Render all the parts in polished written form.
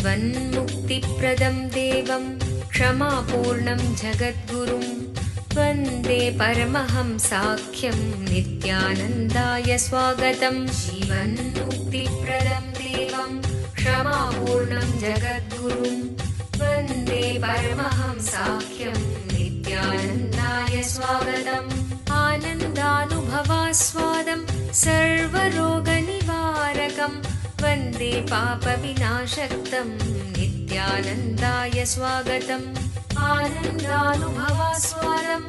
जीवन्मुक्तिप्रदं देवं क्षमापूर्णं जगद्गुरुं वन्दे परमहंसाख्यं नित्यानन्दाय स्वागतं। जीवन्मुक्तिप्रदं देवं क्षमापूर्णं जगद्गुरुं वन्दे परमहंसाख्यं नित्यानन्दाय स्वागतम्। आनन्दानुभवास्वादं सर्वरोगनिवारकं वन्दे पापविनाशक्तं नित्यानन्दाय स्वागतम्। आनन्दानुभवास्वादं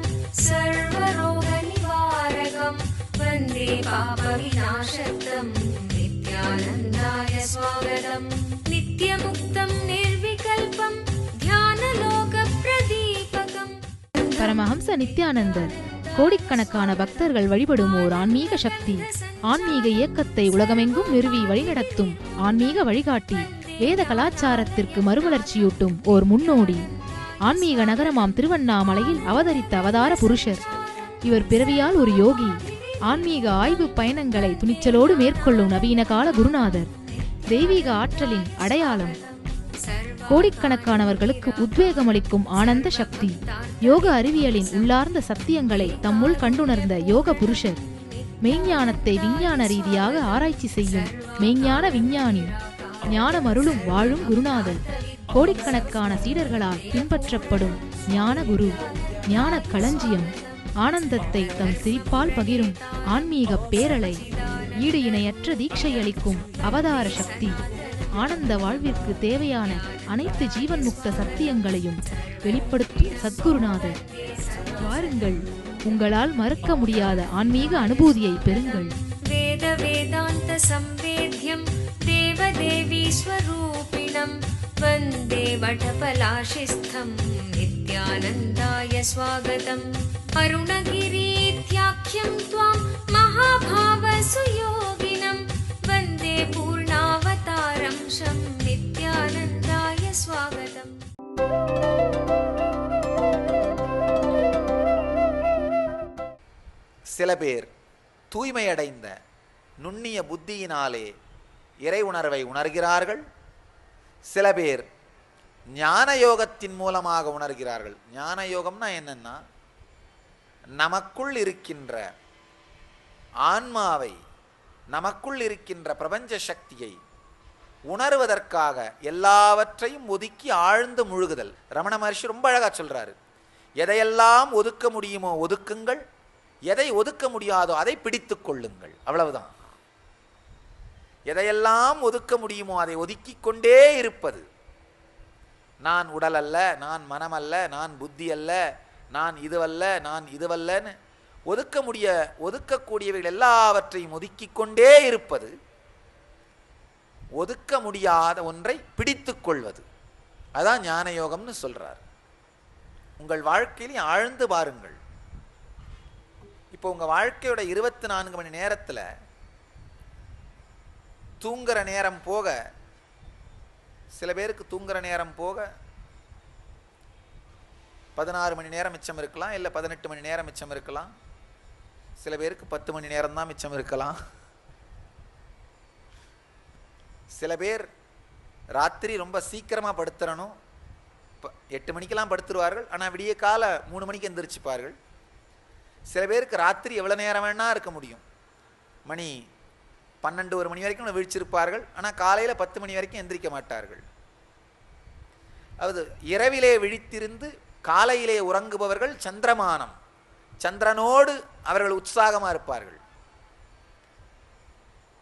सर्वरोगनिवारकं वन्दे पापविनाशक्तं नित्यानन्दाय स्वागतम्। नित्यमुक्तं निर्विकल्पं ध्यानलोकप्रदीपकम्। பரமஹம்ச நித்யானந்தர் கோடிக்கணக்கான பக்தர்கள் வழிபடும் ஓர் ஆன்மீக சக்தி. ஆன்மீக இயக்கத்தை உலகமெங்கும் நிறுவி வழிநடத்தும் ஆன்மீக வழிகாட்டி. வேத கலாச்சாரத்திற்கு மறுமலர்ச்சியூட்டும் ஓர் முன்னோடி. ஆன்மீக நகரமாம் திருவண்ணாமலையில் அவதரித்த அவதார புருஷர். இவர் பிறவியால் ஒரு யோகி. ஆன்மீக ஆய்வு பயணங்களை துணிச்சலோடு மேற்கொள்ளும் நவீன கால குருநாதர். தெய்வீக ஆற்றலின் அடையாளம். கோடிக்கணக்கானவர்களுக்கு உத்வேகமளிக்கும் ஆனந்த சக்தி. யோக அறிவியலின் உள்ளார்ந்த சத்தியங்களை தம்முள் கண்டுணர்ந்த யோக புருஷர். மெய்ஞானத்தை விஞ்ஞான ரீதியாக ஆராய்ச்சி செய்யும் மெய்ஞான விஞ்ஞானி. ஞானம் அருளும் வாழும் குருநாதர். கோடிக்கணக்கான சீடர்களால் பின்பற்றப்படும் ஞான குரு. ஞான களஞ்சியம். ஆனந்தத்தை தம் சிரிப்பால் பகிரும் ஆன்மீக பேரலை. ஈடு இணையற்ற தீட்சை அளிக்கும் அவதார சக்தி. ஆனந்த வாழ்விற்கு தேவையான அனைத்து ஜீவன் முக்த சத்தியங்களையும் வெளிப்படுத்தும் சத்குருநாதர். வாருங்கள், உங்களால் மறக்க முடியாத ஆன்மீக அனுபூதியை பெறுங்கள். வேத வேதாந்த சம்வேத்யம் தேவதேவி ஸ்வரூபிணம் வந்தே வடபலாஷிஸ்தம் நித்யானந்தாய ஸ்வாகதம். அருணகிரீத்யாख्यं त्वां महाभाव सुयोगिनं वन्दे पूर्णावतारं शं नित्यानन्दाय स्वागतम्. சில பேர் தூய்மையடைந்த நுண்ணிய புத்தியினாலே இறை உணர்வை உணர்கிறார்கள். சில பேர் ஞான யோகத்தின் மூலமாக உணர்கிறார்கள். ஞான யோகம்னா என்னன்னா, நமக்குள் இருக்கின்ற ஆன்மாவை, நமக்குள் இருக்கின்ற பிரபஞ்ச சக்தியை உணர்வதற்காக எல்லாவற்றையும் ஒதுக்கி ஆழ்ந்து முழுகுதல். ரமண மகர்ஷி ரொம்ப அழகா சொல்றாரு, எதையெல்லாம் ஒதுக்க முடியுமோ ஒதுக்குங்கள், எதை ஒதுக்க முடியாதோ அதை பிடித்து கொள்ளுங்கள். அவ்வளவுதான். எதையெல்லாம் ஒதுக்க முடியுமோ அதை ஒதுக்கி கொண்டே இருப்பது. நான் உடல் அல்ல, நான் மனம் அல்ல, நான் புத்தி அல்ல, நான் இதுவல்ல, நான் இதுவல்லன்னு ஒதுக்கக்கூடியவைகள் எல்லாவற்றையும் ஒதுக்கி கொண்டே இருப்பது. ஒதுக்க முடியாத ஒன்றை பிடித்து கொள்வது, அதான் ஞான யோகம்னு சொல்றார். உங்கள் வாழ்க்கையிலும் ஆழ்ந்து பாருங்கள். இப்போ உங்க வாழ்க்கையோட 24 மணி நேரத்தில் தூங்குற நேரம் போக, சில பேருக்கு தூங்குற நேரம் போக 16 மணி நேரம் மிச்சம் இருக்கலாம், இல்லை 18 மணி நேரம் மிச்சம் இருக்கலாம். சில பேருக்கு 10 மணி நேரம் தான் மிச்சம் இருக்கலாம். சில பேர் ராத்திரி ரொம்ப சீக்கிரமாக படுத்துறணும், 8 மணிக்கெல்லாம் படுத்துருவார்கள், ஆனால் விடிய கால 3 மணிக்கு எந்திரிச்சுப்பார்கள். சில பேருக்கு ராத்திரி எவ்வளோ நேரம் வேணா இருக்க முடியும், மணி 12-1 மணி வரைக்கும் விழிச்சிருப்பார்கள், ஆனால் காலையில் 10 மணி வரைக்கும் எந்திரிக்க மாட்டார்கள். அதாவது இரவிலே விழித்திருந்து காலையிலே உறங்குபவர்கள் சந்திரமானம், சந்திரனோடு அவர்கள் உற்சாகமாக இருப்பார்கள்.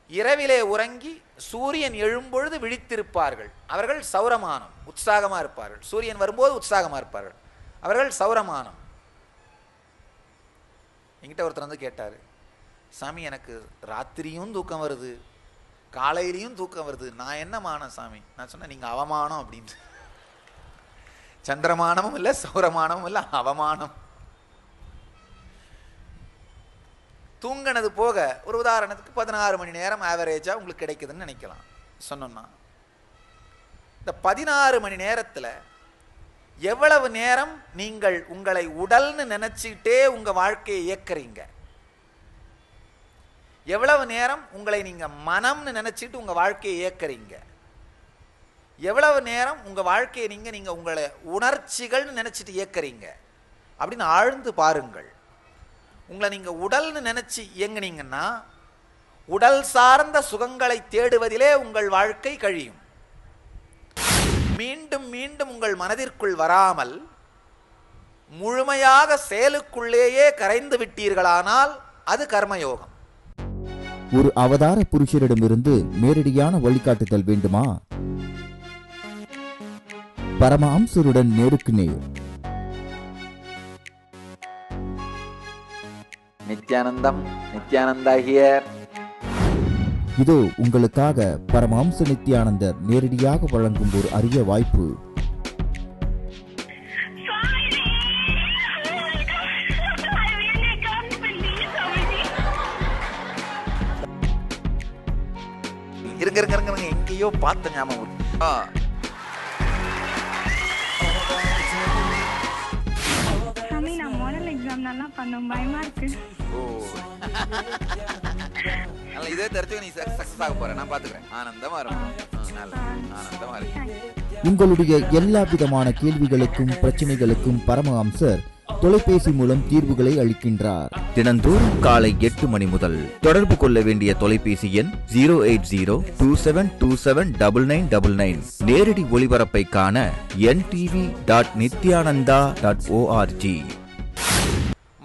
இரவிலே உறங்கி சூரியன் எழும்பொழுது விழித்திருப்பார்கள், அவர்கள் சௌரமானம், உற்சாகமாக இருப்பார்கள். சூரியன் வரும்போது உற்சாகமாக இருப்பார்கள், அவர்கள் சௌரமானம். என்கிட்ட ஒருத்தர் வந்து கேட்டார், சாமி எனக்கு ராத்திரியும் தூக்கம் வருது, காலையிலையும் தூக்கம் வருது, நான் என்ன மானம் சாமி? நான் சொன்னேன், நீங்கள் அவமானம் அப்படின்னு. சந்திரமானமும் இல்லை, சௌரமானமும் இல்லை, அவமானம். தூங்கினது போக ஒரு உதாரணத்துக்கு 16 மணி நேரம் ஆவரேஜாக உங்களுக்கு கிடைக்குதுன்னு நினைக்கலாம். சொன்னோம்னா இந்த 16 மணி நேரத்தில் எவ்வளவு நேரம் நீங்கள் உங்களை உடல்னு நினைச்சிட்டே உங்க வாழ்க்கையை இயக்குறீங்க? எவ்வளவு நேரம் உங்களை நீங்க மனம்னு நினைச்சிட்டு உங்க வாழ்க்கையை இயக்குறீங்க? எவ்வளவு நேரம் உங்கள் வாழ்க்கையை நீங்கள் உங்களை உணர்ச்சிகள்னு நினச்சிட்டு இயக்கிறீங்க அப்படின்னு ஆழ்ந்து பாருங்கள். உங்களை நீங்கள் உடல்னு நினச்சி இயங்குனீங்கன்னா உடல் சார்ந்த சுகங்களை தேடுவதிலே உங்கள் வாழ்க்கை கழியும். மீண்டும் மீண்டும் உங்கள் மனதிற்குள் வராமல் முழுமையாக செயலுக்குள்ளேயே கரைந்து விட்டீர்களானால் அது கர்மயோகம். ஒரு அவதார புருஷரிடமிருந்து நேரடியான வழிகாட்டுதல் வேண்டுமா? பரமஹம்சருடன் நேருக்கு நேர். நித்யானந்தம், நித்யானந்தா ஹியர். இதோ உங்களுக்காக பரமஹம்ச நித்யானந்தர் நேரடியாக வழங்கும் ஒரு அரிய வாய்ப்பு. இருங்க, எங்கேயோ பார்த்த ஞாபகம். நான் மாடல் எக்ஸாம் நல்லா பண்ணோம், பயமா இருக்கு. இதே தெரிஞ்சு நீ சக்சஸ் ஆக போற, நான் பாத்துக்கிறேன். ஆனந்தமா இருக்கும். ஆனந்தமா இருக்கு. உங்களுடைய எல்லா விதமான கேள்விகளுக்கும் பிரச்சனைகளுக்கும் பரமஹம்சர் தொலைபேசி மூலம் தீர்வுகளை அளிக்கின்றார். தினந்தோறும் காலை 8 மணி முதல். தொடர்பு கொள்ள வேண்டிய தொலைபேசி எண் 08027279999. நேரடி ஒளிபரப்பை காண ntv.nithyananda.org.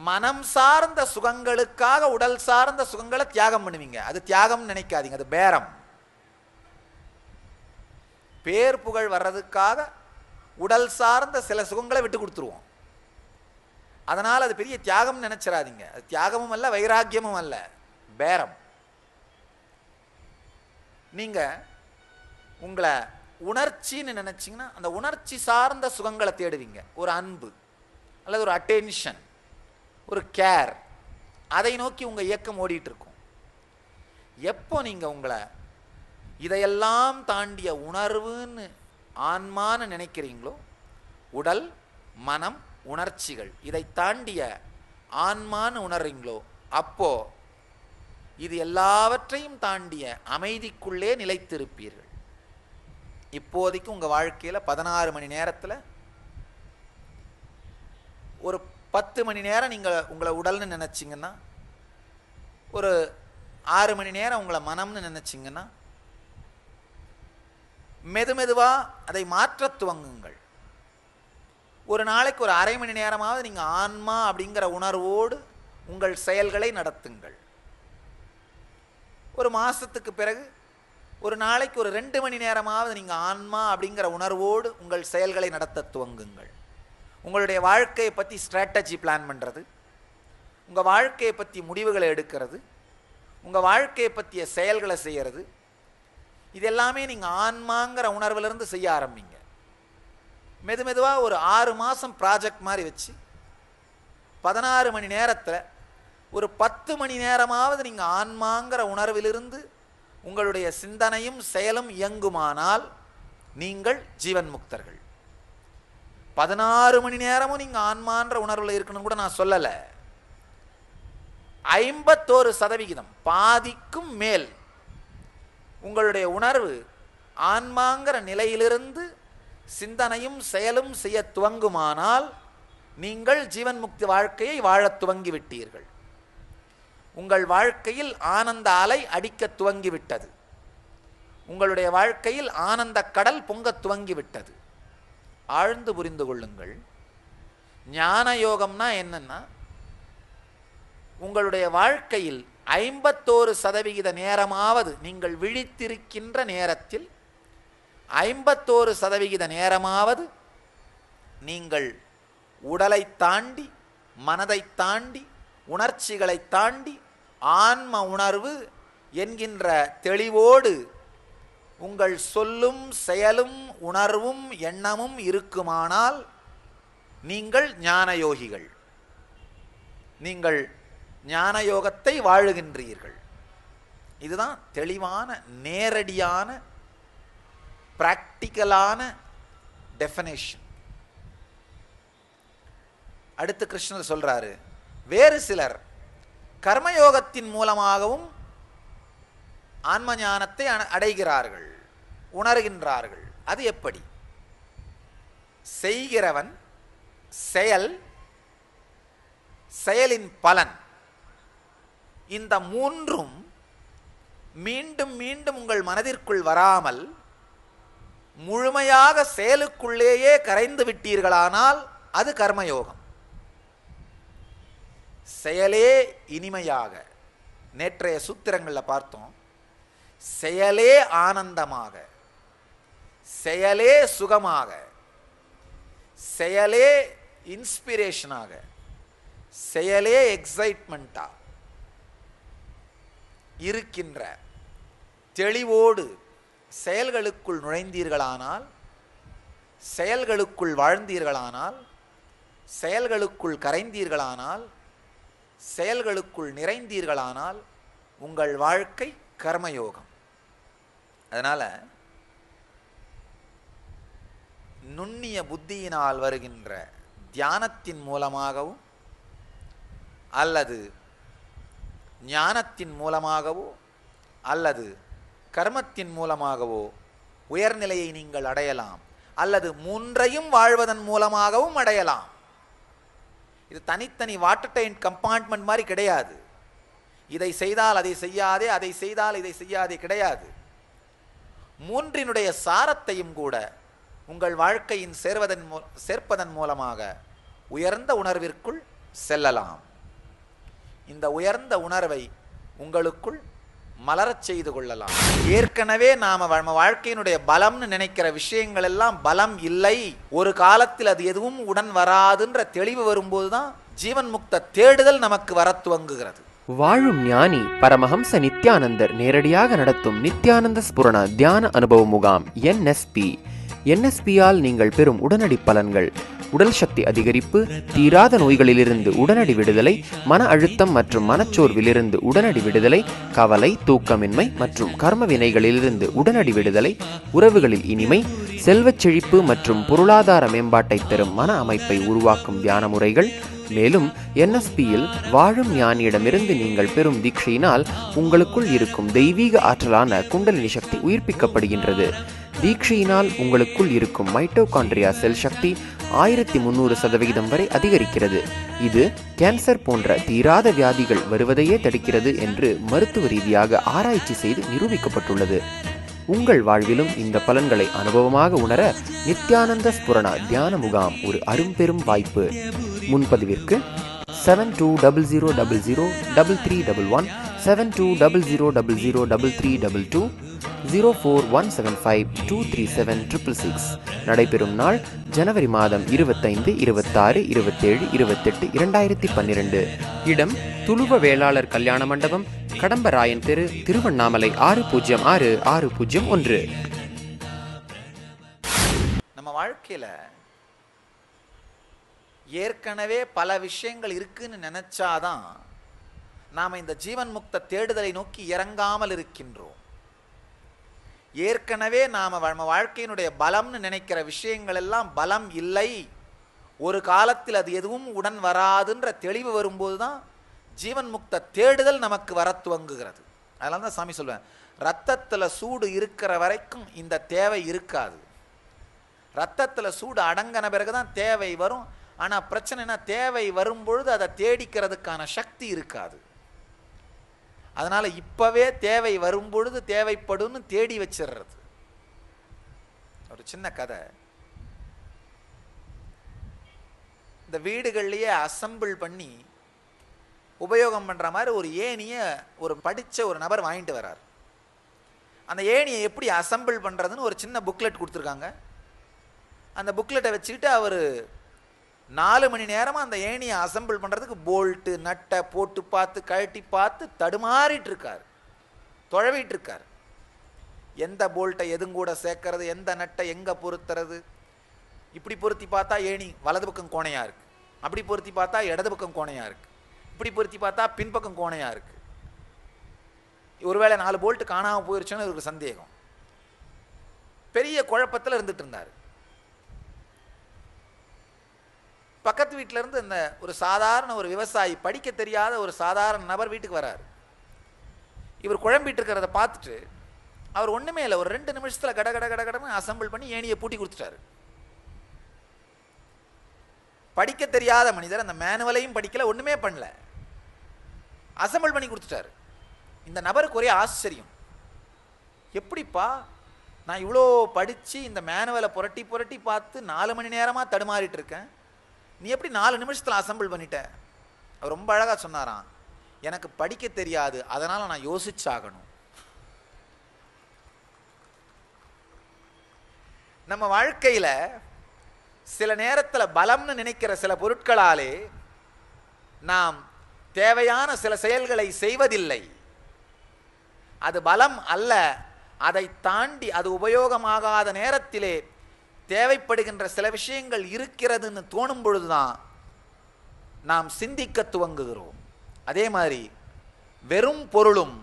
மனம் சார்ந்த சுகங்களுக்காக உடல் சார்ந்த சுகங்களை தியாகம் பண்ணுவீங்க. அது தியாகம் நினைக்காதீங்க, அது பேரம். பேர் புகழ் வர்றதுக்காக உடல் சார்ந்த சில சுகங்களை விட்டு கொடுத்துருவோம். அதனால் அது பெரிய தியாகம் நினைச்சிடாதீங்க. அது தியாகமும் அல்ல, வைராக்கியமும் அல்ல, பேரம். நீங்க உங்களை உணர்ச்சின்னு நினைச்சிங்கன்னா அந்த உணர்ச்சி சார்ந்த சுகங்களை தேடுவீங்க. ஒரு அன்பு அல்லது ஒரு அட்டென்ஷன், ஒரு கேர், அதை நோக்கி உங்கள் இயக்கம் ஓடிட்டு இருக்கும். எப்போ நீங்கள் உங்களை இதையெல்லாம் தாண்டிய உணர்வுன்னு ஆன்மான்னு நினைக்கிறீங்களோ, உடல் மனம் உணர்ச்சிகள் இதை தாண்டிய ஆன்மான்னு உணர்றீங்களோ, அப்போ இது எல்லாவற்றையும் தாண்டிய அமைதிக்குள்ளே நிலைத்திருப்பீர்கள். இப்போதைக்கு உங்கள் வாழ்க்கையில் 16 மணி நேரத்தில் ஒரு 10 மணி நேரம் நீங்கள் உங்களை உடல்னு நினச்சிங்கன்னா, ஒரு 6 மணி நேரம் உங்களை மனம்னு நினச்சிங்கன்னா, மெதுவாக அதை மாற்ற துவங்குங்கள். ஒரு நாளைக்கு ஒரு அரை மணி நேரமாவது நீங்கள் ஆன்மா அப்படிங்கிற உணர்வோடு உங்கள் செயல்களை நடத்துங்கள். ஒரு மாதத்துக்கு பிறகு ஒரு நாளைக்கு ஒரு 2 மணி நேரமாவது நீங்கள் ஆன்மா அப்படிங்கிற உணர்வோடு உங்கள் செயல்களை நடத்த துவங்குங்கள். உங்களுடைய வாழ்க்கையை பற்றி ஸ்ட்ராட்டஜி பிளான் பண்ணுறது, உங்கள் வாழ்க்கையை பற்றி முடிவுகளை எடுக்கிறது, உங்கள் வாழ்க்கையை பற்றிய செயல்களை செய்கிறது, இது எல்லாமே நீங்கள் ஆன்மாங்கிற உணர்விலிருந்து செய்ய ஆரம்பிங்க. மெதுவாக ஒரு 6 மாதம் ப்ராஜெக்ட் மாதிரி வச்சு 16 மணி நேரத்தில் ஒரு 10 மணி நேரமாவது நீங்கள் ஆன்மாங்கிற உணர்விலிருந்து உங்களுடைய சிந்தனையும் செயலும் இயங்குமானால் நீங்கள் ஜீவன் முக்தர்கள். 16 மணி நேரமும் நீங்கள் ஆன்மான்ற உணர்வில் இருக்கணும் கூட நான் சொல்லலை. 51%, பாதிக்கும் மேல் உங்களுடைய உணர்வு ஆன்மாங்கிற நிலையிலிருந்து சிந்தனையும் செயலும் செய்ய துவங்குமானால் நீங்கள் ஜீவன் முக்தி வாழ்க்கையை வாழத் துவங்கிவிட்டீர்கள். உங்கள் வாழ்க்கையில் ஆனந்த அலை அடிக்க துவங்கிவிட்டது. உங்களுடைய வாழ்க்கையில் ஆனந்த கடல் பொங்க துவங்கிவிட்டது. ஆழ்ந்து புரிந்து கொள்ளுங்கள். ஞான யோகம்னா என்னன்னா, உங்களுடைய வாழ்க்கையில் 51% நேரமாவது நீங்கள் விழித்திருக்கின்ற நேரத்தில் 51% நேரமாவது நீங்கள் உடலை தாண்டி, மனதை தாண்டி, உணர்ச்சிகளை தாண்டி ஆன்ம உணர்வு என்கின்ற தெளிவோடு உங்கள் சொல்லும் செயலும் உணர்வும் எண்ணமும் இருக்குமானால் நீங்கள் ஞானயோகிகள். நீங்கள் ஞான யோகத்தை வாழுகின்றீர்கள். இதுதான் தெளிவான, நேரடியான, பிராக்டிக்கலான டெஃபினேஷன். அடுத்து கிருஷ்ணர் சொல்றாரு, வேறு சிலர் கர்மயோகத்தின் மூலமாகவும் ஆன்ம ஞானத்தை அடைகிறார்கள், உணர்கின்றார்கள். அது எப்படி? செய்கிறவன், செயல், செயலின் பலன், இந்த மூன்றும் மீண்டும் மீண்டும் உங்கள் மனதிற்குள் வராமல் முழுமையாக செயலுக்குள்ளேயே கரைந்து விட்டீர்களானால் அது கர்மயோகம். செயலே இனிமையாக, நேற்றைய சூத்திரங்களில் பார்த்தோம், செயலே ஆனந்தமாக, செயலே சுகமாக, செயலே இன்ஸ்பிரேஷனாக, செயலே எக்ஸைட்மெண்டா இருக்கின்ற தெளிவோடு செயல்களுக்குள் நுழைந்தீர்களானால், செயல்களுக்குள் வாழ்ந்தீர்களானால், செயல்களுக்குள் கரைந்தீர்களானால், செயல்களுக்குள் நிறைந்தீர்களானால் உங்கள் வாழ்க்கை கர்மயோகம். அதனால நுண்ணிய புத்தியினால் வருகின்ற தியானத்தின் மூலமாகவும் அல்லது ஞானத்தின் மூலமாகவோ அல்லது கர்மத்தின் மூலமாகவோ உயர்நிலையை நீங்கள் அடையலாம், அல்லது மூன்றையும் வாழ்வதன் மூலமாகவும் அடையலாம். இது தனித்தனி வாட்டர் டேங்க் கம்பார்ட்மெண்ட் மாதிரி கிடையாது. இதை செய்தால் அதை செய்யாதே, அதை செய்தால் இதை செய்யாதே கிடையாது. மூன்றினுடைய சாரத்தையும் கூட உங்கள் வாழ்க்கையின் சேர்ப்பதன் மூலமாக உயர்ந்த உணர்விற்குள் செல்லலாம். இந்த உயர்ந்த உணர்வை உங்களுக்குள் மலரச் செய்து கொள்ளலாம். ஏற்கனவே நாம வாழ்க்கையினுடைய பலம்னு நினைக்கிற விஷயங்கள் எல்லாம் பலம் இல்லை, ஒரு காலத்தில் அது எதுவும் உடன் வராதுன்ற தெளிவு வரும்போதுதான் ஜீவன் முக்த தேடுதல் நமக்கு வர துவங்குகிறது. வாழும் ஞானி பரமஹம்ச நித்யானந்தர் நேரடியாக நடத்தும் நித்யானந்த ஸ்புரண தியான அனுபவ முகாம் NSPயால் நீங்கள் பெறும் உடனடி பலன்கள்: உடல் சக்தி அதிகரிப்பு, தீராத நோய்களிலிருந்து உடனடி விடுதலை, மன அழுத்தம் மற்றும் மனச்சோர்விலிருந்து உடனடி விடுதலை, கவலை, தூக்கமின்மை மற்றும் கர்ம வினைகளிலிருந்து உடனடி விடுதலை, உறவுகளில் இனிமை, செல்வச் செழிப்பு மற்றும் பொருளாதார மேம்பாட்டை தரும் மன அமைப்பை உருவாக்கும் தியான முறைகள். மேலும் NSPயில் வாழும் ஞானியிடமிருந்து நீங்கள் பெறும் தீட்சையினால் உங்களுக்குள் இருக்கும் தெய்வீக ஆற்றலான குண்டலினி சக்தி உயிர்ப்பிக்கப்படுகின்றது. தீட்சையினால் உங்களுக்குள் இருக்கும் மைட்டோகாண்ட்ரியா செல் சக்தி 1300% வரை அதிகரிக்கிறது. இது கேன்சர் போன்ற தீராத வியாதிகள் வருவதையே தடுக்கிறது என்று மருத்துவ ரீதியாக ஆராய்ச்சி செய்து நிரூபிக்கப்பட்டுள்ளது. உங்கள் வாழ்விலும் இந்த பலன்களை அனுபவமாக உணர நித்யானந்த ஸ்புரண தியான முகாம் ஒரு அரும்பெரும் வாய்ப்பு. முன்பதிவிற்கு 7200003311 7200003322 0417523766. நடைபெறும் நாள் ஜனவரி மாதம் 25, 26, 27, 28, 2012. இடம் துளுவ வேளாளர் கல்யாண மண்டபம், கடம்பராயன் தெரு, திருவண்ணாமலை 606601. நம்ம வாழ்க்கையில ஏற்கனவே பல விஷயங்கள் இருக்குன்னு நினைச்சாதான் நாம இந்த ஜீவன் முக்த தேடுதலை நோக்கி இறங்காமல் இருக்கின்றோம். ஏற்கனவே நாம வாழ்க்கையினுடைய பலம்னு நினைக்கிற விஷயங்கள் எல்லாம் பலம் இல்லை, ஒரு காலத்தில் அது எதுவும் உடன் வராதுன்ற தெளிவு வரும்போதுதான் ஜீவன் முக்த தேடுதல் நமக்கு வர துவங்குகிறது. அதனால தான் சாமி சொல்வேன், ரத்தத்தில் சூடு இருக்கிற வரைக்கும் இந்த தேவை இருக்காது. ரத்தத்தில் சூடு அடங்கின பிறகுதான் தேவை வரும். ஆனால் பிரச்சனைனா தேவை வரும்பொழுது அதை தேடிக்கிறதுக்கான சக்தி இருக்காது. அதனால இப்பவே தேவை வரும்பொழுது தேவைப்படும்னு தேடி வச்சிடுறது. ஒரு சின்ன கதை, இந்த வீடுகள்லயே அசம்பிள் பண்ணி உபயோகம் பண்ற மாதிரி ஒரு ஏணியை ஒரு படிச்ச ஒரு நபர் வாங்கிட்டு வர்றார். அந்த ஏணியை எப்படி அசம்பிள் பண்றதுன்னு ஒரு சின்ன புக்லெட் கொடுத்துருக்காங்க. அந்த புக்லெட்டை வச்சுக்கிட்டு அவர் 4 மணி நேரமாக அந்த ஏணியை அசம்பிள் பண்ணுறதுக்கு போல்ட்டு நட்டை போட்டு பார்த்து கழட்டி பார்த்து தடுமாறிட்டு இருக்கார், தொழவிட்டு இருக்கார். எந்த போல்ட்டை எதுங்கூட சேர்க்கறது, எந்த நட்டை எங்கே பொருத்துறது. இப்படி பொருத்தி பார்த்தா ஏணி வலது பக்கம் கோணையாக இருக்குது, அப்படி பொருத்தி பார்த்தா இடது பக்கம் கோணையாக இருக்குது, இப்படி பொருத்தி பார்த்தா பின்பக்கம் கோணையாக இருக்குது. ஒருவேளை 4 போல்ட்டு காணாமல் போயிருச்சுன்னு ஒரு சந்தேகம். பெரிய குழப்பத்தில் இருந்துட்டு இருந்தார். பக்கத்து வீட்டில இருந்து இந்த ஒரு சாதாரண ஒரு விவசாயி, படிக்க தெரியாத ஒரு சாதாரண நபர் வீட்டுக்கு வராரு. இவர் குழம்பிட்டு இருக்கிறத பார்த்துட்டு அவர் ஒன்றுமே இல்லை, ஒரு 2 நிமிஷத்தில் கட கட கட கடன்னு அசம்பிள் பண்ணி ஏணியை பூட்டி கொடுத்துட்டாரு. படிக்க தெரியாத மனிதர், அந்த மேனுவலையும் படிக்கல, ஒன்றுமே பண்ணல, அசம்பிள் பண்ணி கொடுத்துட்டாரு. இந்த நபருக்கு ஒரே ஆச்சரியம், எப்படிப்பா நான் இவ்வளோ படித்து இந்த மேனுவலை புரட்டி புரட்டி பார்த்து 4 மணி நேரமாக தடுமாறிட்டு இருக்கேன், நீ எப்படி 4 நிமிஷத்தில் அசம்பிள் பண்ணிட்ட? அவர் ரொம்ப அழகாக சொன்னாராம், எனக்கு படிக்க தெரியாது, அதனால் நான் யோசிச்சாகணும். நம்ம வாழ்க்கையில் சில நேரத்தில் பலம்னு நினைக்கிற சில பொருட்களாலே நாம் தேவையான சில செயல்களை செய்வதில்லை. அது பலம் அல்ல, அதை தாண்டி அது உபயோகமாகாத நேரத்திலே தேவைப்படுகின்ற சில விஷயங்கள் இருக்கிறதுன்னு தோணும் பொழுதுதான் நாம் சிந்திக்க துவங்குகிறோம். அதே மாதிரி வெறும் பொருளும்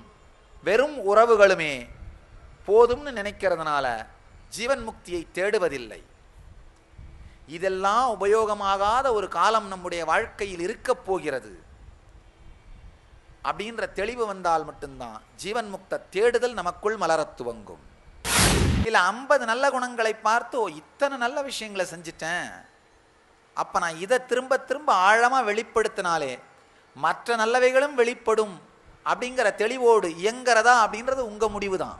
வெறும் உறவுகளுமே போதும்னு நினைக்கிறதுனால ஜீவன் முக்தியை தேடுவதில்லை. இதெல்லாம் உபயோகமாகாத ஒரு காலம் நம்முடைய வாழ்க்கையில் இருக்கப் போகிறது அப்படின்ற தெளிவு வந்தால் மட்டும்தான் ஜீவன் முக்த தேடுதல் நமக்குள் மலரத் துவங்கும். இல்லை 50 நல்ல குணங்களை பார்த்தோ இத்தனை நல்ல விஷயங்களை செஞ்சிட்டேன், அப்போ நான் இதை திரும்ப திரும்ப ஆழமாக வெளிப்படுத்தினாலே மற்ற நல்லவைகளும் வெளிப்படும் அப்படிங்கிற தெளிவோடு இயங்கிறதா அப்படின்றது உங்கள் முடிவு தான்.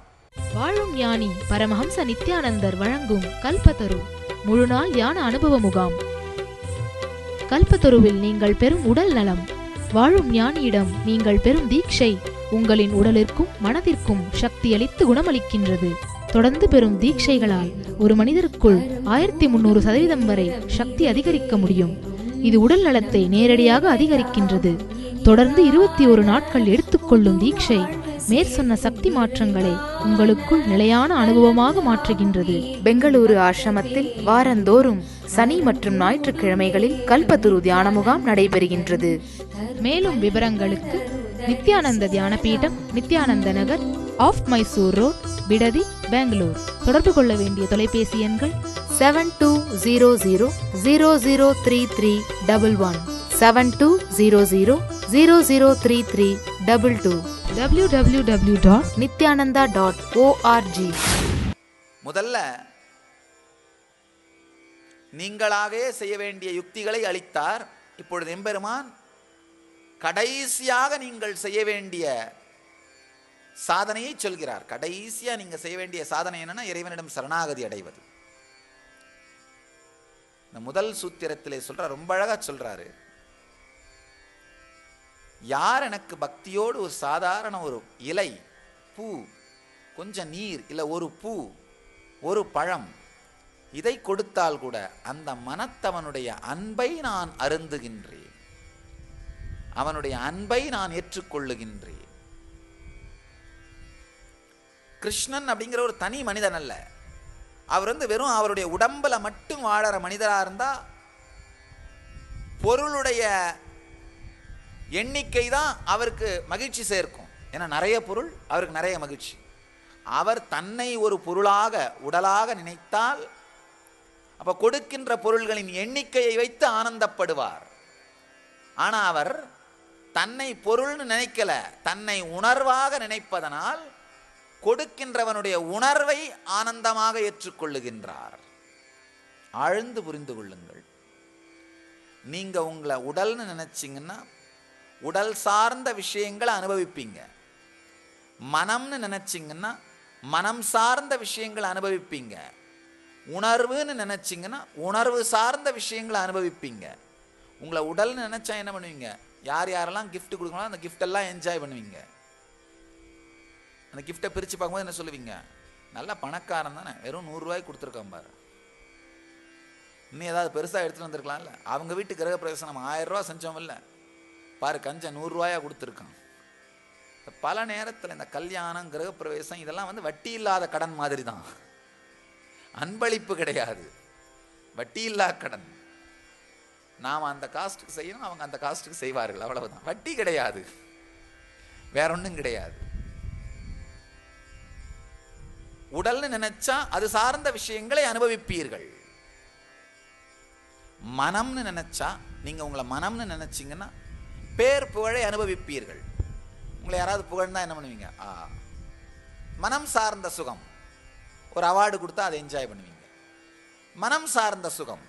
வாழும் ஞானி பரமஹம்ச நித்யானந்தர் வழங்கும் கல்பத்தரு முழுநாள் தியான அனுபவ முகாம். கல்பத்தருவில் நீங்கள் பெறும் உடல் நலம், வாழும் ஞானியிடம் நீங்கள் பெறும் தீட்சை உங்களின் உடலிற்கும் மனதிற்கும் சக்தியளித்து குணமளிக்கின்றது. தொடர்ந்து பெறும் தீட்சைகளால் ஒரு மனிதருக்குள் 1300% வரை சக்தி அதிகரிக்க முடியும். இது உடல் நலத்தை நேரடியாக அதிகரிக்கின்றது. தொடர்ந்து 21 நாட்கள் எடுத்துக்கொள்ளும் தீட்சை மேற்சொன்ன சக்தி மாற்றங்களை உங்களுக்குள் நிலையான அனுபவமாக மாற்றுகின்றது. பெங்களூரு ஆசிரமத்தில் வாரந்தோறும் சனி மற்றும் ஞாயிற்றுக்கிழமைகளில் கல்பத்துரு தியான முகாம் நடைபெறுகின்றது. மேலும் விவரங்களுக்கு நித்யானந்த தியான பீடம், நித்யானந்த நகர், ஆஃப் மைசூர் ரோட், பிடதி, பெங்களூர். தொடர்பு கொள்ள வேண்டிய தொலைபேசி எண்கள் 7200003311, 7200003322, www.nityananda.org. முதல்ல நீங்களாகவே செய்ய வேண்டிய யுக்திகளை அளித்தார். இப்பொழுது எம்பெருமான் கடைசியாக நீங்கள் செய்ய வேண்டிய சாதனையை சொல்கிறார். கடைசியா நீங்க செய்ய வேண்டிய சாதனை என்னன்னா இறைவனிடம் சரணாகதி அடைவது. இந்த முதல் சூத்திரத்திலே சொல்ற ரொம்ப அழகா சொல்றாரு, யார் எனக்கு பக்தியோடு ஒரு சாதாரண ஒரு இலை, பூ, கொஞ்சம் நீர், இல்லை ஒரு பூ, ஒரு பழம், இதை கொடுத்தால் கூட அந்த மனத்தவனுடைய அன்பை நான் அருந்துகின்றேன், அவனுடைய அன்பை நான் ஏற்றுக்கொள்ளுகின்றேன். கிருஷ்ணன் அப்படிங்கிற ஒரு தனி மனிதன் அல்ல, அவர் வெறும் அவருடைய உடம்புல மட்டும் வாழற மனிதராக இருந்தா பொருளுடைய எண்ணிக்கை தான் அவருக்கு மகிழ்ச்சி சேர்க்கும். ஏன்னா நிறைய பொருள் அவருக்கு நிறைய மகிழ்ச்சி. அவர் தன்னை ஒரு பொருளாக உடலாக நினைத்தால் அப்ப கொடுக்கின்ற பொருள்களின் எண்ணிக்கையை வைத்து ஆனந்தப்படுவார். ஆனா அவர் தன்னை பொருள்னு நினைக்கல, தன்னை உணர்வாக நினைப்பதனால் கொடுக்கின்றவனுடைய உணர்வை ஆனந்தமாக ஏற்றுக்கொள்ளுகின்றார். ஆழ்ந்து புரிந்து கொள்ளுங்கள். நீங்க உங்களை உடல்னு நினைச்சிங்கன்னா உடல் சார்ந்த விஷயங்களை அனுபவிப்பீங்க. மனம்னு நினைச்சிங்கன்னா மனம் சார்ந்த விஷயங்களை அனுபவிப்பீங்க. உணர்வுன்னு நினைச்சிங்கன்னா உணர்வு சார்ந்த விஷயங்களை அனுபவிப்பீங்க. உங்களை உடல்னு நினைச்சா என்ன பண்ணுவீங்க? யார் யாரெல்லாம் கிஃப்ட் கொடுக்கணும் அந்த கிஃப்ட் எல்லாம் என்ஜாய் பண்ணுவீங்க. அந்த கிஃப்டை பிரித்து பார்க்கும்போது என்ன சொல்லுவீங்க? நல்ல பணக்காரன் தானே, வெறும் 100 ரூபாய்க்கு கொடுத்துருக்கான் பாரு, இன்னும் ஏதாவது பெருசாக எடுத்துகிட்டு வந்திருக்கலாம்ல. அவங்க வீட்டு கிரக பிரவேசம் நம்ம 1000 ரூபா செஞ்சோம் இல்லை பாரு, கஞ்ச 100 ரூபாயா கொடுத்துருக்கான். பல நேரத்தில் இந்த கல்யாணம், கிரக பிரவேசம் இதெல்லாம் வட்டி இல்லாத கடன் மாதிரி தான். அன்பளிப்பு கிடையாது, வட்டி இல்லா கடன். நாம் அந்த காஸ்ட்டுக்கு செய்யணும், அவங்க அந்த காஸ்ட்டுக்கு செய்வார்கள், அவ்வளவுதான். வட்டி கிடையாது, வேற ஒன்றும் கிடையாது. உடல்னு நினைச்சா அது சார்ந்த விஷயங்களை அனுபவிப்பீர்கள். மனம்னு நினைச்சா, நீங்க உங்களை மனம்னு நினைச்சீங்கன்னா பேர் புகழை அனுபவிப்பீர்கள். உங்களை யாராவது புகழ்ந்தா என்ன பண்ணுவீங்க? மனம் சார்ந்த சுகம், ஒரு அவார்டு கொடுத்தா அதை என்ஜாய் பண்ணுவீங்க. மனம் சார்ந்த சுகம்,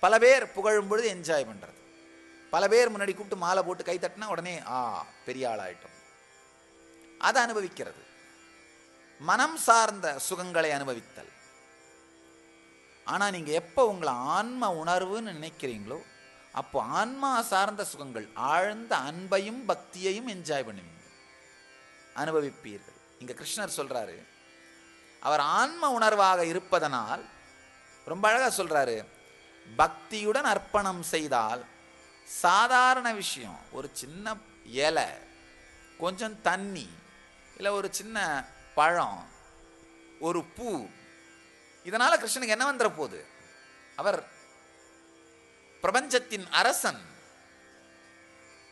பல பேர் புகழும் பொழுது என்ஜாய் பண்ணுறது, பல பேர் முன்னாடி கூப்பிட்டு மாலை போட்டு கை தட்டினா உடனே பெரிய ஆளாயிட்டோம், அதை அனுபவிக்கிறது. மனம் சார்ந்த சுகங்களை அனுபவித்தல். ஆனால் நீங்கள் எப்போ உங்களை ஆன்ம உணர்வுன்னு நினைக்கிறீங்களோ அப்போ ஆன்மா சார்ந்த சுகங்கள், ஆழ்ந்த அன்பையும் பக்தியையும் என்ஜாய் பண்ணுவீங்க, அனுபவிப்பீர்கள். இங்கே கிருஷ்ணர் சொல்கிறாரு, அவர் ஆன்ம உணர்வாக இருப்பதனால் ரொம்ப அழகாக சொல்கிறாரு, பக்தியுடன் அர்ப்பணம் செய்தால் சாதாரண விஷயம், ஒரு சின்ன இலை, கொஞ்சம் தண்ணி, இல்லை ஒரு சின்ன பழம், ஒரு பூ, இதனால் கிருஷ்ணனுக்கு என்ன வந்துட போகுது? அவர் பிரபஞ்சத்தின் அரசன்.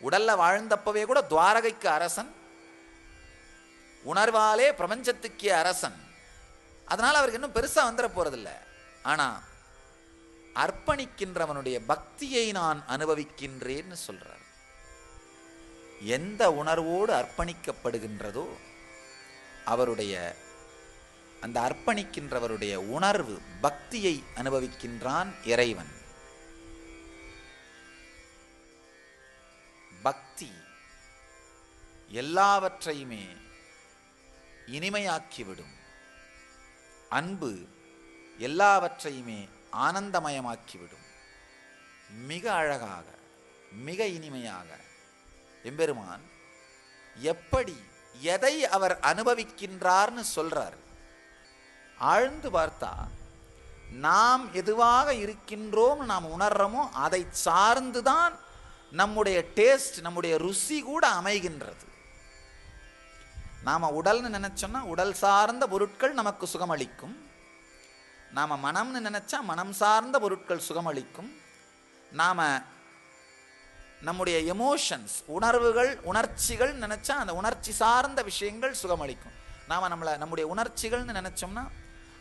உடல்ல வாழ்ந்தப்பவே கூட துவாரகைக்கு அரசன், உணர்வாலே பிரபஞ்சத்துக்கே அரசன். அதனால் அவருக்கு இன்னும் பெருசாக வந்துட போறதில்லை. ஆனால் அர்ப்பணிக்கின்றவனுடைய பக்தியை நான் அனுபவிக்கின்றேன்னு சொல்றார். எந்த உணர்வோடு அர்ப்பணிக்கப்படுகின்றதோ அவருடைய அந்த அர்ப்பணிக்கின்றவருடைய உணர்வு பக்தியை அனுபவிக்கின்றான் இறைவன். பக்தி எல்லாவற்றையுமே இனிமையாக்கிவிடும். அன்பு எல்லாவற்றையுமே ஆனந்தமயமாக்கிவிடும். மிக அழகாக, மிக இனிமையாக எம்பெருமான் எப்படி எதை அவர் அனுபவிக்கின்றார்னு சொல்றார். ஆழ்ந்து பார்த்தா நாம் எதுவாக இருக்கின்றோம் நாம் உணர்றோமோ அதை சார்ந்துதான் நம்முடைய டேஸ்ட், நம்முடைய ருசி கூட அமைகின்றது. நாம உடல்னு நினைச்சோம்னா உடல் சார்ந்த பொருட்கள் நமக்கு சுகமளிக்கும். நாம மனம்னு நினைச்சா மனம் சார்ந்த பொருட்கள் சுகமளிக்கும். நாம நம்முடைய எமோஷன்ஸ், உணர்வுகள், உணர்ச்சிகள் நினைச்சா அந்த உணர்ச்சி சார்ந்த விஷயங்கள் சுகமளிக்கும். நாம நம்முடைய உணர்ச்சிகள்னு நினைச்சோம்னா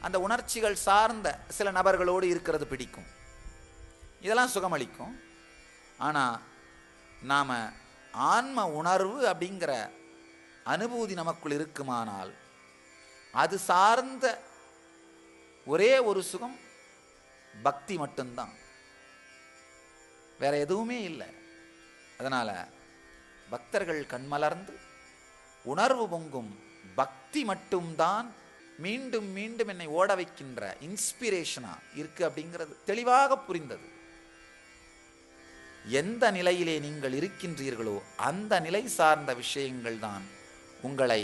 அந்த உணர்ச்சிகள் சார்ந்த சில நபர்களோடு இருக்கிறது பிடிக்கும், இதெல்லாம் சுகமளிக்கும். ஆனால் நாம் ஆன்ம உணர்வு அப்படிங்கிற அனுபூதி நமக்குள் இருக்குமானால் அது சார்ந்த ஒரே ஒரு சுகம் பக்தி மட்டும்தான், வேற எதுவுமே இல்லை. அதனால் பக்தர்கள் கண்மலர்ந்து உணர்வு பொங்கும் பக்தி மட்டும்தான் மீண்டும் மீண்டும் என்னை ஓட வைக்கின்ற இன்ஸ்பிரேஷனா இருக்கு அப்படிங்கிறது தெளிவாக புரிந்தது. எந்த நிலையிலே நீங்கள் இருக்கின்றீர்களோ அந்த நிலை சார்ந்த விஷயங்கள் தான் உங்களை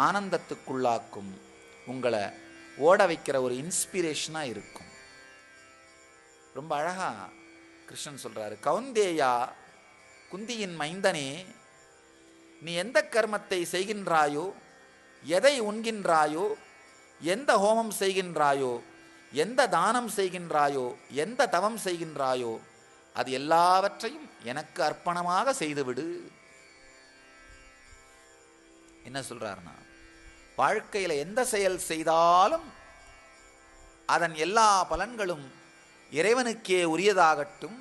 ஆனந்தத்துக்குள்ளாக்கும், உங்களை ஓட வைக்கிற ஒரு இன்ஸ்பிரேஷனா இருக்கும். ரொம்ப அழகா கிருஷ்ணன் சொல்றாரு, கௌந்தேயா, குந்தியின் மைந்தனே, நீ எந்த கர்மத்தை செய்கின்றாயோ, எதை உண்கின்றாயோ, எந்த ஹோமம் செய்கின்றாயோ, எந்த தானம் செய்கின்றாயோ, எந்த தவம் செய்கின்றாயோ, அது எல்லாவற்றையும் எனக்கு அர்ப்பணமாக செய்துவிடு. என்ன சொல்றாருன்னா, வாழ்க்கையில் எந்த செயல் செய்தாலும் அதன் எல்லா பலன்களும் இறைவனுக்கே உரியதாகட்டும்,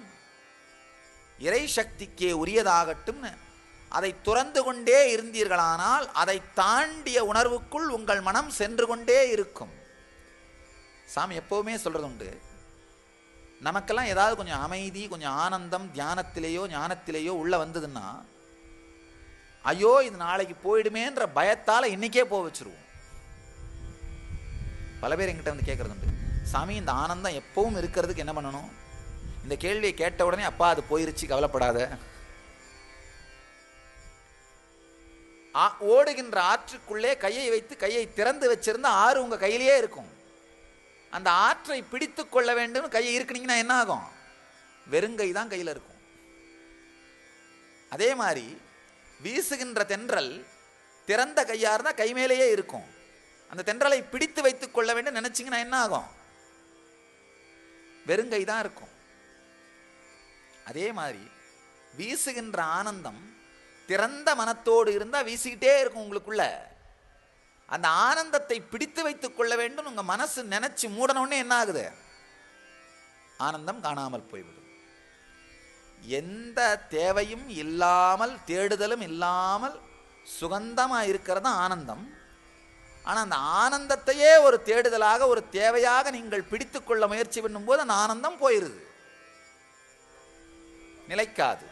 இறை சக்திக்கே உரியதாகட்டும். அதை துறந்து கொண்டே இருந்தீர்களானால் அதை தாண்டிய உணர்வுக்குள் உங்கள் மனம் சென்று கொண்டே இருக்கும். சாமி எப்பவுமே சொல்றது உண்டு, நமக்கெல்லாம் ஏதாவது கொஞ்சம் அமைதி, கொஞ்சம் ஆனந்தம் தியானத்திலேயோ ஞானத்திலேயோ உள்ள வந்ததுன்னா, ஐயோ இது நாளைக்கு போயிடுமேன்ற பயத்தால இன்னைக்கே போக வச்சிருவோம். பல பேர் என்கிட்ட வந்து கேட்கறது உண்டு, சாமி இந்த ஆனந்தம் எப்பவும் இருக்கிறதுக்கு என்ன பண்ணணும்? இந்த கேள்வியை கேட்ட உடனே, அப்பா அது போயிருச்சு கவலைப்படாத. ஓடுகின்ற ஆற்றுக்குள்ளே கையை வைத்து கையை திறந்து வச்சிருந்தா ஆறு உங்க கையிலேயே இருக்கும். அந்த ஆற்றை பிடித்து கொள்ள வேண்டும் கையை இருக்குனீங்கன்னா என்ன ஆகும்? வெறுங்கை தான் கையில் இருக்கும். அதே மாதிரி வீசுகின்ற தென்றல் திறந்த கையா இருந்தா கை மேலேயே இருக்கும். அந்த தென்றலை பிடித்து வைத்துக் கொள்ள வேண்டும் நினைச்சீங்கன்னா என்ன ஆகும்? வெறுங்கை தான் இருக்கும். அதே மாதிரி வீசுகின்ற ஆனந்தம் திறந்த மனத்தோடு இருந்தா வீசிக்கிட்டே இருக்கும் உங்களுக்குள்ள. அந்த ஆனந்தத்தை பிடித்து வைத்துக் கொள்ள வேண்டும் உங்க மனசு நினைச்சு மூடனோடனே என்ன ஆகுது? ஆனந்தம் காணாமல் போய்விடும். எந்த தேவையும் இல்லாமல், தேடுதலும் இல்லாமல் சுகந்தமாக இருக்கிறது தான் ஆனந்தம். ஆனால் அந்த ஆனந்தத்தையே ஒரு தேடுதலாக, ஒரு தேவையாக நீங்கள் பிடித்து கொள்ள முயற்சி பண்ணும்போது அந்த ஆனந்தம் போயிருது, நிலைக்காது.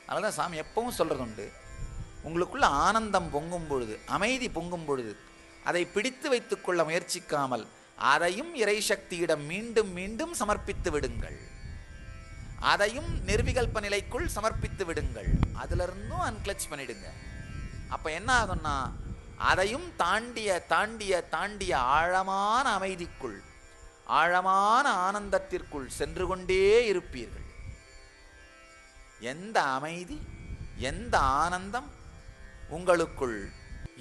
அதனால தான் சாமி எப்பவும் சொல்றது உண்டு, உங்களுக்குள்ள ஆனந்தம் பொங்கும் பொழுது, அமைதி பொங்கும் பொழுது அதை பிடித்து வைத்துக் கொள்ள முயற்சிக்காமல் அதையும் இறைசக்தியிடம் மீண்டும் மீண்டும் சமர்ப்பித்து விடுங்கள். அதையும் நிர்விகல்ப நிலைக்குள் சமர்ப்பித்து விடுங்கள். அதிலிருந்தும் அன்கிளச் பண்ணிடுங்க. அப்ப என்ன ஆகும்னா, அதையும் தாண்டிய தாண்டிய தாண்டிய ஆழமான அமைதிக்குள், ஆழமான ஆனந்தத்திற்குள் சென்று கொண்டே இருப்பீர்கள். எந்த அமைதி, எந்த ஆனந்தம் உங்களுக்குள்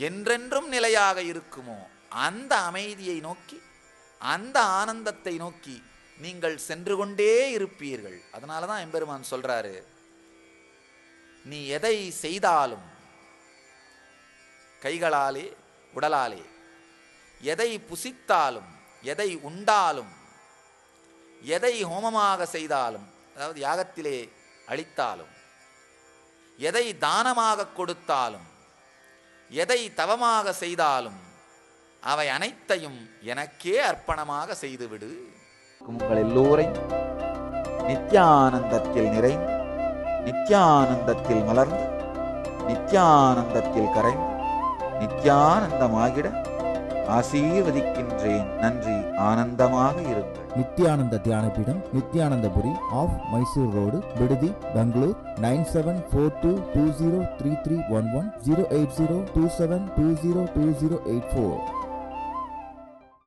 என்றென்றும் நிலையாக இருக்குமோ அந்த அமைதியை நோக்கி, அந்த ஆனந்தத்தை நோக்கி நீங்கள் சென்று கொண்டே இருப்பீர்கள். அதனால தான் எம்பெருமான் சொல்றாரு, நீ எதை செய்தாலும் கைகளாலே உடலாலே, எதை புசித்தாலும், எதை உண்டாலும், எதை ஹோமமாக செய்தாலும், அதாவது யாகத்திலே அளித்தாலும், எதை தானமாக கொடுத்தாலும், எதை தவமாக செய்தாலும் அவை அனைத்தையும் எனக்கே அர்ப்பணமாக செய்துவிடு. உங்கள் எல்லோரையும் நித்யானந்தத்தில் நிறைந்து, நித்யானந்தத்தில் மலர்ந்து, நித்யானந்தத்தில் கரைந்து, நித்யானந்தமாகிட ஆசீர்வதிக்கின்றேன். நன்றி. ஆனந்தமாக இருங்கள். நித்யானந்த தியானபீடம், நித்யானந்தபுரி, ஆஃப் மைசூர் ரோடு, விடுதி, பெங்களூர். 9742203311, 08027202084.